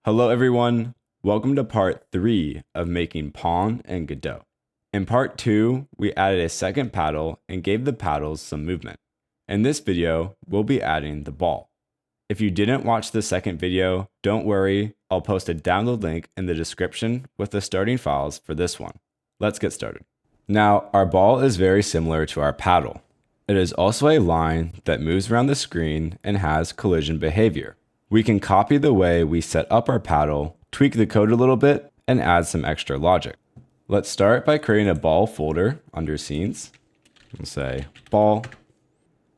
Hello everyone, welcome to part 3 of making Pong and Godot. In part 2, we added a second paddle and gave the paddles some movement. In this video, we'll be adding the ball. If you didn't watch the second video, don't worry, I'll post a download link in the description with the starting files for this one. Let's get started. Now, our ball is very similar to our paddle. It is also a line that moves around the screen and has collision behavior. We can copy the way we set up our paddle, tweak the code a little bit, and add some extra logic. Let's start by creating a ball folder under scenes. We'll say ball.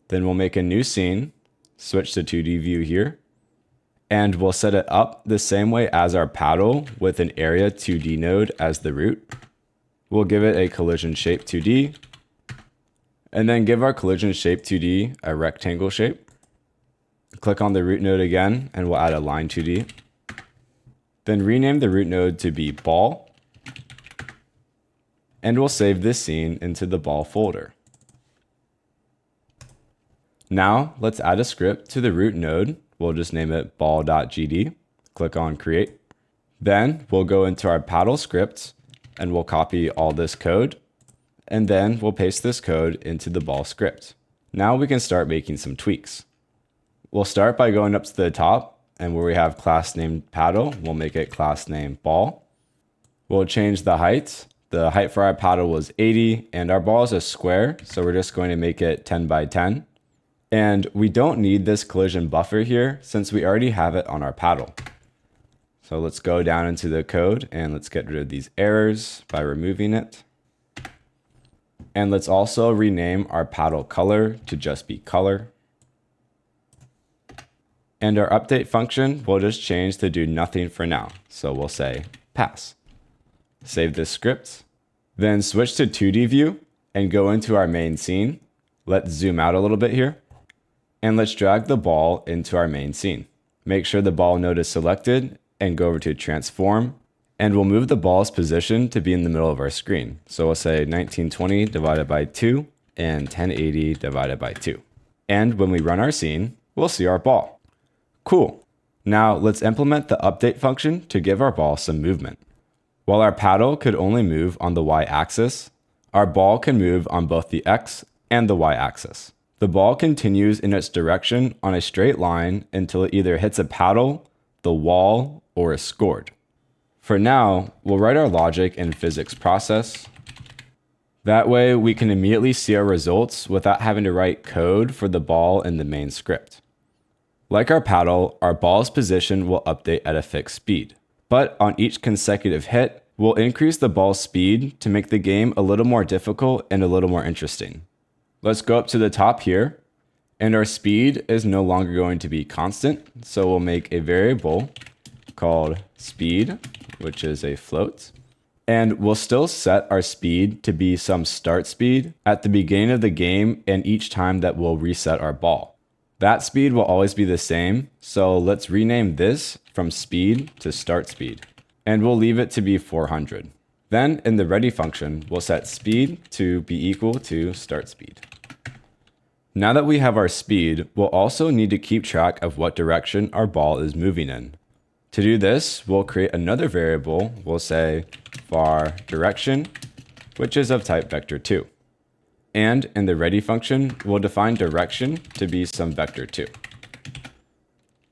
Then we'll make a new scene, switch to 2D view here, and we'll set it up the same way as our paddle with an area 2D node as the root. We'll give it a collision shape 2D, and then give our collision shape 2D a rectangle shape. Click on the root node again, and we'll add a line 2D. Then rename the root node to be ball, and we'll save this scene into the ball folder. Now, let's add a script to the root node. We'll just name it ball.gd. Click on create. Then we'll go into our paddle script, and we'll copy all this code, and then we'll paste this code into the ball script. Now we can start making some tweaks. We'll start by going up to the top, and where we have class named paddle, we'll make it class name ball. We'll change the height. The height for our paddle was 80, and our ball is a square, so we're just going to make it 10 by 10. And we don't need this collision buffer here since we already have it on our paddle. So let's go down into the code and let's get rid of these errors by removing it. And let's also rename our paddle color to just be color. And our update function will just change to do nothing for now. So we'll say pass. Save this script. Then switch to 2D view and go into our main scene. Let's zoom out a little bit here. And let's drag the ball into our main scene. Make sure the ball node is selected and go over to transform. And we'll move the ball's position to be in the middle of our screen. So we'll say 1920 divided by 2 and 1080 divided by 2. And when we run our scene, we'll see our ball. Cool. Now let's implement the update function to give our ball some movement. While our paddle could only move on the y-axis, our ball can move on both the x and the y-axis. The ball continues in its direction on a straight line until it either hits a paddle, the wall, or is scored. For now, we'll write our logic in physics process. That way we can immediately see our results without having to write code for the ball in the main script. Like our paddle, our ball's position will update at a fixed speed. But on each consecutive hit, we'll increase the ball's speed to make the game a little more difficult and a little more interesting. Let's go up to the top here, and our speed is no longer going to be constant, so we'll make a variable called speed, which is a float, and we'll still set our speed to be some start speed at the beginning of the game and each time that we'll reset our ball. That speed will always be the same, so let's rename this from speed to start speed, and we'll leave it to be 400. Then in the ready function, we'll set speed to be equal to start speed. Now that we have our speed, we'll also need to keep track of what direction our ball is moving in. To do this, we'll create another variable. We'll say var direction, which is of type vector2. And in the ready function, we'll define direction to be some vector2.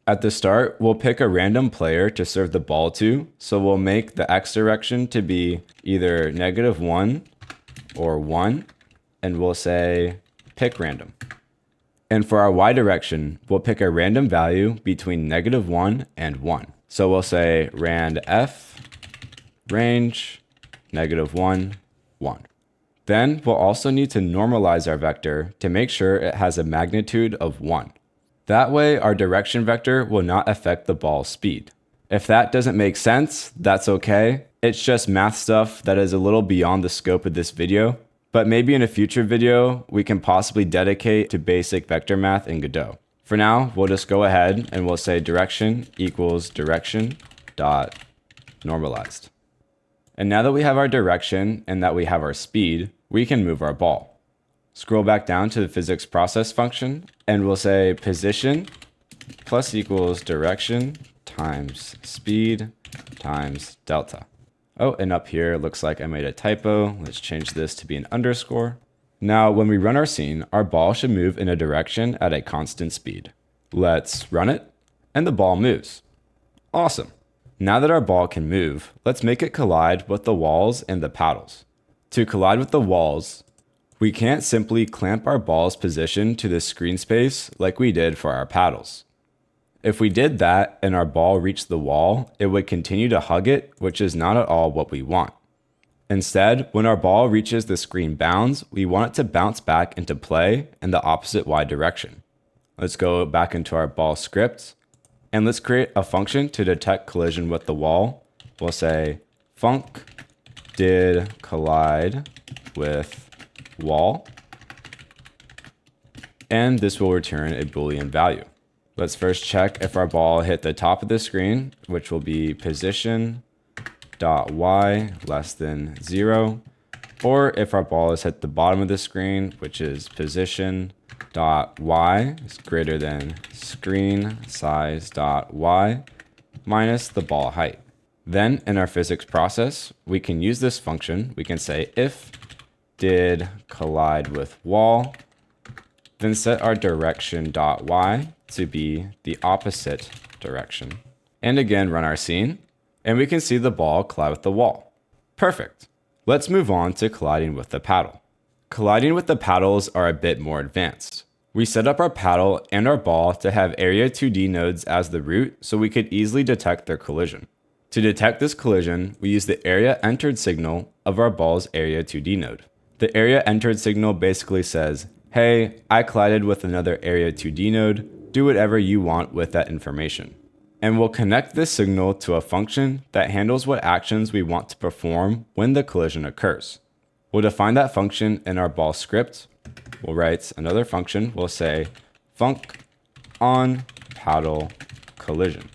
At the start, we'll pick a random player to serve the ball to, so we'll make the x direction to be either -1 or 1, and we'll say pick random. And for our y direction, we'll pick a random value between -1 and 1. So we'll say randf range -1, 1. Then we'll also need to normalize our vector to make sure it has a magnitude of 1. That way, our direction vector will not affect the ball's speed. If that doesn't make sense, that's okay. It's just math stuff that is a little beyond the scope of this video, but maybe in a future video, we can possibly dedicate to basic vector math in Godot. For now, we'll just go ahead and we'll say direction equals direction dot normalized. And now that we have our direction and that we have our speed, we can move our ball. Scroll back down to the physics process function, and we'll say position plus equals direction times speed times delta. Oh, and up here, it looks like I made a typo. Let's change this to be an underscore. Now, when we run our scene, our ball should move in a direction at a constant speed. Let's run it, and the ball moves. Awesome. Now that our ball can move, let's make it collide with the walls and the paddles. To collide with the walls, we can't simply clamp our ball's position to the screen space like we did for our paddles. If we did that and our ball reached the wall, it would continue to hug it, which is not at all what we want. Instead, when our ball reaches the screen bounds, we want it to bounce back into play in the opposite y direction. Let's go back into our ball script, and let's create a function to detect collision with the wall. We'll say func did collide with wall, and this will return a Boolean value. Let's first check if our ball hit the top of the screen, which will be position.y less than 0, or if our ball has hit the bottom of the screen, which is position.y is greater than screen size.y minus the ball height. Then in our physics process, we can use this function. We can say if did collide with wall, then set our direction.y to be the opposite direction. And again, run our scene, and we can see the ball collide with the wall. Perfect. Let's move on to colliding with the paddle. Colliding with the paddles are a bit more advanced. We set up our paddle and our ball to have area 2D nodes as the root so we could easily detect their collision. To detect this collision, we use the area entered signal of our ball's area 2D node. The area entered signal basically says, hey, I collided with another area 2D node, do whatever you want with that information. And we'll connect this signal to a function that handles what actions we want to perform when the collision occurs. We'll define that function in our ball script. We'll write another function. We'll say func on paddle collision.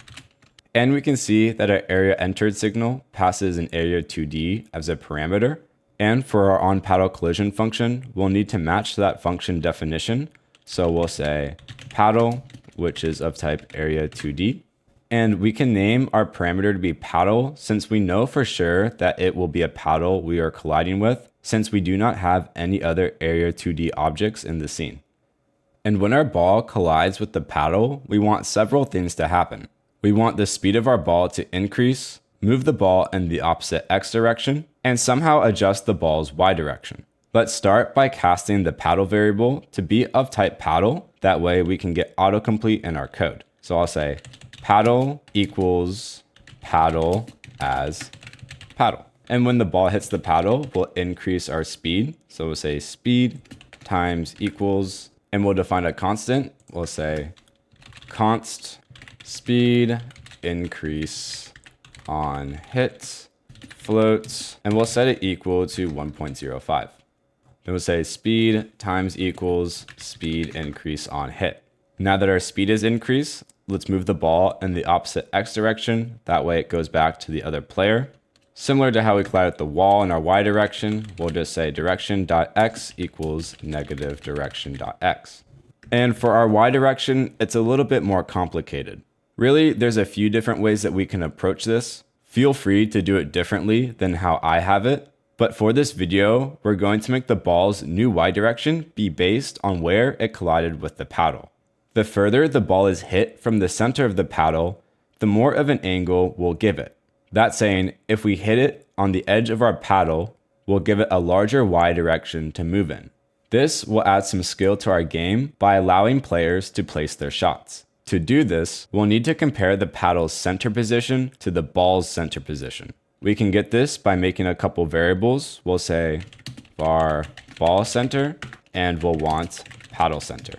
And we can see that our area entered signal passes an area 2D as a parameter. And for our on paddle collision function, we'll need to match that function definition. So we'll say paddle, which is of type area 2D. And we can name our parameter to be paddle since we know for sure that it will be a paddle we are colliding with, since we do not have any other area 2D objects in the scene. And when our ball collides with the paddle, we want several things to happen. We want the speed of our ball to increase, move the ball in the opposite x direction, and somehow adjust the ball's y direction. Let's start by casting the paddle variable to be of type paddle. That way we can get autocomplete in our code. So I'll say paddle equals paddle as paddle. And when the ball hits the paddle, we'll increase our speed. So we'll say speed times equals, and we'll define a constant. We'll say const speed increase on hit floats, and we'll set it equal to 1.05. Then we'll say speed times equals speed increase on hit. Now that our speed is increased, let's move the ball in the opposite x direction. That way it goes back to the other player. Similar to how we collide with the wall in our y direction, we'll just say direction.x equals negative direction.x. And for our y direction, it's a little bit more complicated. Really, there's a few different ways that we can approach this. Feel free to do it differently than how I have it. But for this video, we're going to make the ball's new y direction be based on where it collided with the paddle. The further the ball is hit from the center of the paddle, the more of an angle we'll give it. That saying, if we hit it on the edge of our paddle, we'll give it a larger y direction to move in. This will add some skill to our game by allowing players to place their shots. To do this, we'll need to compare the paddle's center position to the ball's center position. We can get this by making a couple variables. We'll say var ball center, and we'll want paddle center.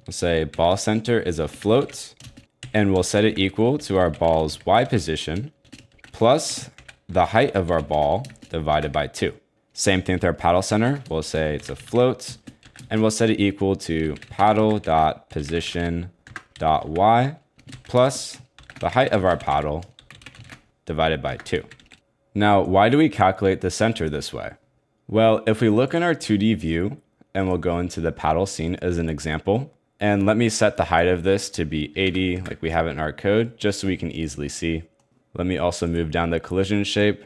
We'll say ball center is a float, and we'll set it equal to our ball's y position plus the height of our ball divided by 2. Same thing with our paddle center. We'll say it's a float, and we'll set it equal to paddle.position.y plus the height of our paddle divided by 2. Now, why do we calculate the center this way? Well, if we look in our 2D view, and we'll go into the paddle scene as an example, And let me set the height of this to be 80 like we have it in our code, just so we can easily see. Let me also move down the collision shape.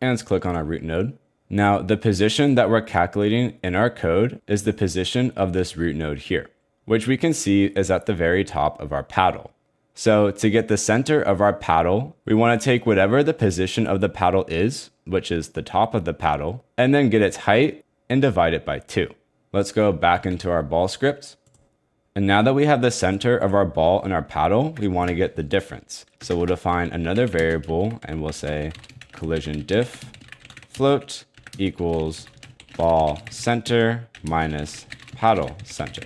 And let's click on our root node. Now, the position that we're calculating in our code is the position of this root node here, which we can see is at the very top of our paddle. So to get the center of our paddle, we want to take whatever the position of the paddle is, which is the top of the paddle, and then get its height and divide it by 2. Let's go back into our ball script. And now that we have the center of our ball and our paddle, we want to get the difference. So we'll define another variable and we'll say collision diff float equals ball center minus paddle center.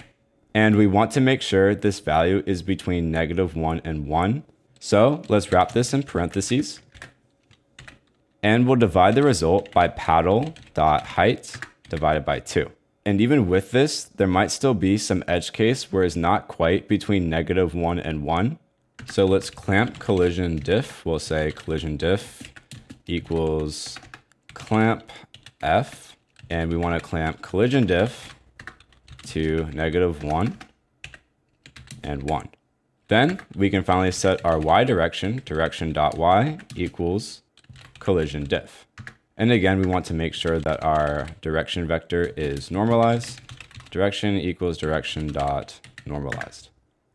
And we want to make sure this value is between -1 and 1. So let's wrap this in parentheses. And we'll divide the result by paddle.height divided by 2. And even with this, there might still be some edge case where it's not quite between -1 and 1. So let's clamp collision diff. We'll say collision diff equals clamp f. And we want to clamp collision diff to -1 and 1. Then we can finally set our y direction, direction.y equals collision diff. And again, we want to make sure that our direction vector is normalized. Direction equals direction dot normalized.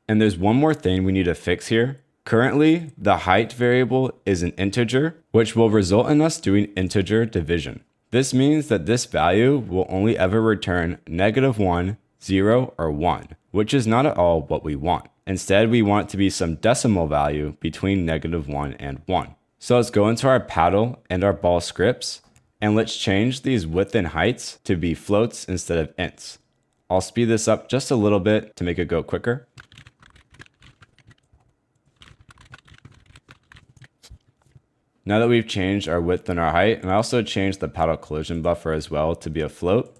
And there's one more thing we need to fix here. Currently, the height variable is an integer, which will result in us doing integer division. This means that this value will only ever return -1, 0, or 1, which is not at all what we want. Instead, we want it to be some decimal value between -1 and 1. So let's go into our paddle and our ball scripts, and let's change these width and heights to be floats instead of ints. I'll speed this up just a little bit to make it go quicker. Now that we've changed our width and our height, and I also changed the paddle collision buffer as well to be a float,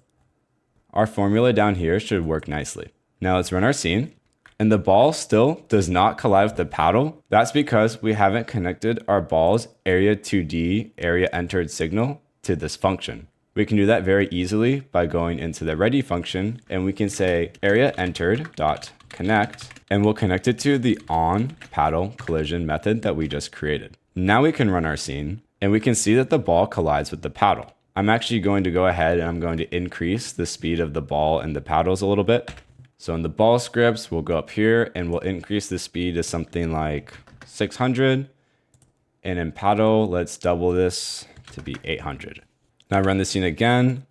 our formula down here should work nicely. Now let's run our scene. And the ball still does not collide with the paddle. That's because we haven't connected our ball's area2D area entered signal to this function. We can do that very easily by going into the ready function, and we can say area entered dot connect, and we'll connect it to the on paddle collision method that we just created. Now we can run our scene, and we can see that the ball collides with the paddle. I'm actually going to go ahead and I'm going to increase the speed of the ball and the paddles a little bit. So in the ball scripts, we'll go up here and we'll increase the speed to something like 600. And in paddle, let's double this to be 800. Now run the scene again,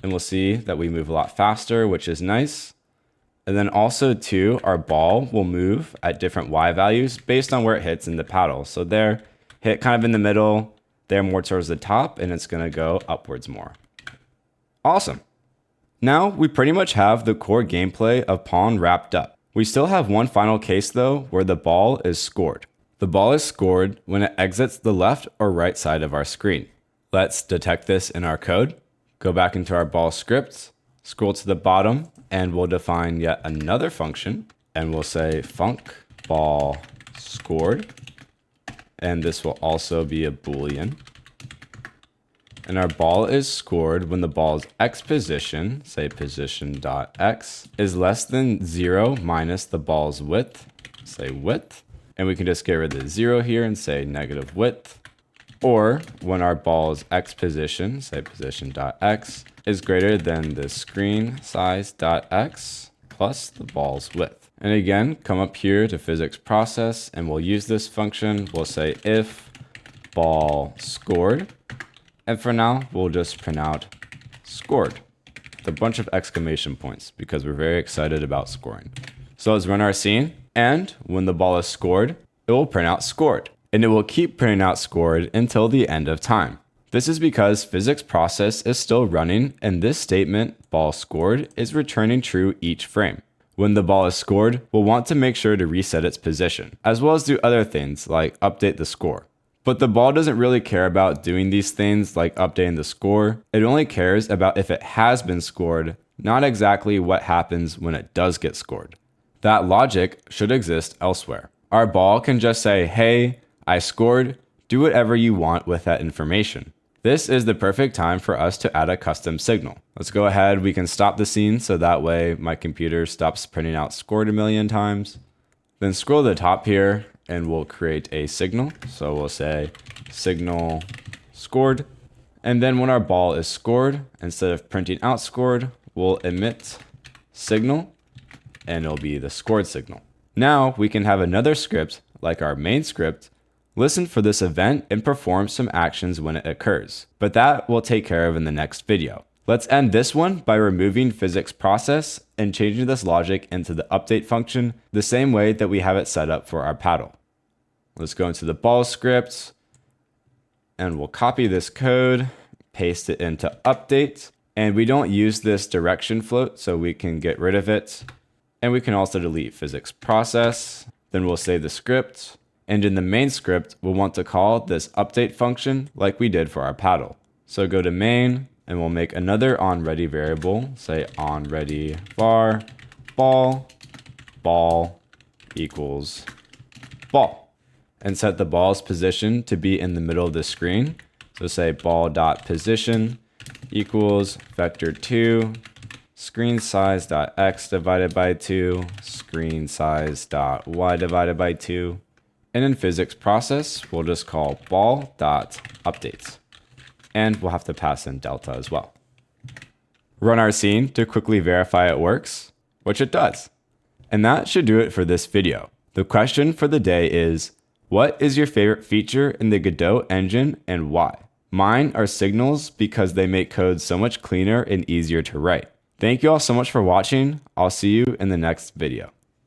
and we'll see that we move a lot faster, which is nice. And then also too, our ball will move at different Y values based on where it hits in the paddle. So there, hit kind of in the middle, there more towards the top, and it's gonna go upwards more. Awesome. Now we pretty much have the core gameplay of Pong wrapped up. We still have one final case though, where the ball is scored. The ball is scored when it exits the left or right side of our screen. Let's detect this in our code. Go back into our ball script, scroll to the bottom, and we'll define yet another function, and we'll say func ball scored. And this will also be a Boolean. And our ball is scored when the ball's x position, say position.x, is less than 0 minus the ball's width, say width. And we can just get rid of the 0 here and say negative width. Or when our ball's x position, say position.x, is greater than the screen size.x plus the ball's width. And again, come up here to physics process, and we'll use this function. We'll say if ball scored. And for now, we'll just print out scored with a bunch of exclamation points because we're very excited about scoring. So let's run our scene. And when the ball is scored, it will print out scored. And it will keep printing out scored until the end of time. This is because physics process is still running, and this statement, ball scored, is returning true each frame. When the ball is scored, we'll want to make sure to reset its position, as well as do other things like update the score. But the ball doesn't really care about doing these things like updating the score. It only cares about if it has been scored, not exactly what happens when it does get scored. That logic should exist elsewhere. Our ball can just say, hey, I scored, do whatever you want with that information. This is the perfect time for us to add a custom signal. Let's go ahead, we can stop the scene so that way my computer stops printing out scored a million times. Then scroll to the top here and we'll create a signal. So we'll say signal scored. And then when our ball is scored, instead of printing out scored, we'll emit signal and it'll be the scored signal. Now we can have another script like our main script listen for this event and perform some actions when it occurs, but that we'll take care of in the next video. Let's end this one by removing physics process and changing this logic into the update function the same way that we have it set up for our paddle. Let's go into the ball script and we'll copy this code, paste it into update, and we don't use this direction float so we can get rid of it. And we can also delete physics process. Then we'll save the script. And in the main script, we'll want to call this update function like we did for our paddle. So go to main and we'll make another onReady variable, say onReady var ball equals ball. And set the ball's position to be in the middle of the screen. So say ball.position equals vector2 screen size.x divided by 2 screen size.y divided by 2. And in physics process, we'll just call ball.updates. And we'll have to pass in delta as well. Run our scene to quickly verify it works, which it does. And that should do it for this video. The question for the day is, what is your favorite feature in the Godot engine and why? Mine are signals because they make code so much cleaner and easier to write. Thank you all so much for watching. I'll see you in the next video.